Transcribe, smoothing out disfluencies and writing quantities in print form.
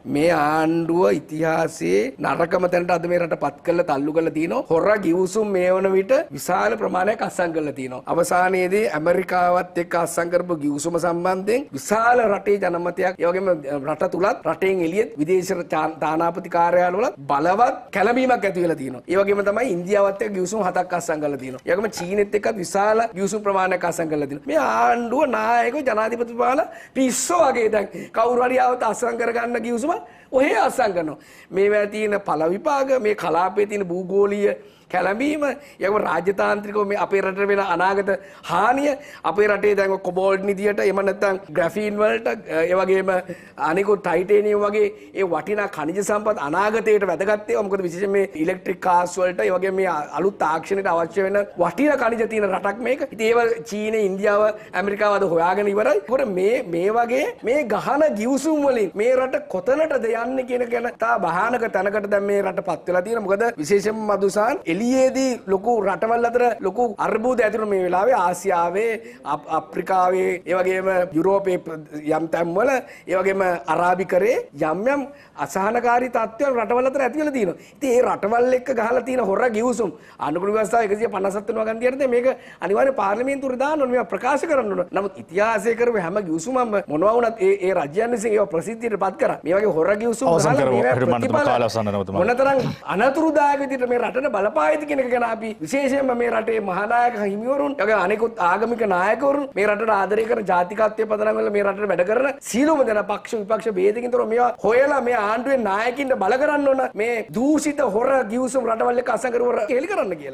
මේ ආණ්ඩුව ඉතිහාසයේ නරකම තැනට අද මේ රට පත් කරලා තල්ලු කරලා තිනවා. හොර ගිවිසුම් මේ වන විට විශාල ප්‍රමාණයක් අත්සන් කරලා තිනවා. අවසානයේදී ඇමරිකාවත් එක්ක අත්සන් කරපු ගිවිසුම සම්බන්ධයෙන් විශාල රටේ ජනමතයක් ඒ වගේම රට තුලත් රටෙන් එළියෙත් විදේශ තානාපති කාර්යාලවල බලවත් කැළඹීමක් ඇති වෙලා තියෙනවා. ඒ වගේම තමයි ඉන්දියාවත් එක්ක ගිවිසුම් 7ක් අත්සන් කරලා තියෙනවා. ඒ වගේම චීනෙත් එක්කත් විශාල ගිවිසුම් ප්‍රමාණයක් අත්සන් කරලා තියෙනවා. මේ ආණ්ඩුව නායකව ජනාධිපතිතුමාලා පිස්සෝ වගේ දැන් කවුරු හරි ආවොත් අත්සන් කරගන්න ගිවිසුම ඔහේ අත්සන් කරනවා. මේවා තියෙන පළ විපාක මේ කලාපයේ තියෙන භූගෝලීය කැළඹීම යකම රාජ්‍යතාන්ත්‍රිකව මේ අපේ රටේ වෙන අනාගත හානිය අපේ රටේ දැන් කොබෝල්ට් නිදියට එහෙම නැත්නම් ග්‍රැෆීන් වලට ඒ වගේම අනිකුත් ටයිටේනියම් වගේ ඒ වටිනා khනිජ සම්පත් අනාගතයට වැදගත් ඒවා මොකද විශේෂයෙන් මේ ඉලෙක්ට්‍රික් කාර්ස් වලට ඒ වගේම මේ අලුත් තාක්ෂණයට අවශ්‍ය වෙන වටිනා khනිජ තියෙන රටක් මේක. ඉතින් ඒව චීනය ඉන්දියාව ඇමරිකාව අද හොයාගෙන ඉවරයි. ඒකට මේ වගේ මේ ගහන ගිවිසුම් වලින් මේ රට කොතනටද යන්නේ කියන ගැන තා භයානක තැනකට දැන් මේ රටපත් වෙලා තියෙනවා. මොකද විශේෂයෙන්ම මදුසාන් එළියේදී ලොකු රටවල් අතර ලොකු අර්බුද ඇති වෙන මේ වෙලාවේ ආසියාවේ අප්‍රිකාවේ ඒ වගේම යුරෝපයේ යම් තැන්වල ඒ වගේම අරාබිකරේ යම් අසහනකාරී තත්ත්වයන් රටවල් අතර ඇති වෙලා තියෙනවා. ඉතින් ඒ රටවල් එක්ක ගහලා තියෙන හොර ගිවිසුම් අනුගුණ ව්‍යවස්ථාව 157 වෙනවා ගන්න තියනද මේක අනිවාර්ය පාර්ලිමේන්තුවට දාන්න ඕනේ මේවා ප්‍රකාශ කරන්න ඕනේ. නමුත් ඉතිහාසයේ කරපු හැම ගිවිසුමම මොනවා වුණත් ඒ රාජ්‍යයන් විසින් ඒවා ප්‍රසිද්ධියට පත් කරා. මේ වගේ හොර ගිවිසුම් ගහලා මොනතරම් අනතුරුදායක විදිහට මේ රටට බලපායිද කියන එක ගැන අපි විශේෂයෙන්ම මේ රටේ මහානායක හිමිවරුන් යගේ අනෙකුත් ආගමික නායකවරුන් මේ රටට ආදරය කරන ජාතිකත්වයේ පදනම් වල මේ රටට වැඩ කරන සීලොම දෙනා පක්ෂ විපක්ෂ ભેදකින් තොරව මේවා හොයලා මේ ආණ්ඩුවේ නායකින්ට බල කරන්න ඕන මේ දූෂිත හොර ගිවිසුම් රටවල් එක්ක අසං කරව කෙලි කරන්න කියලා.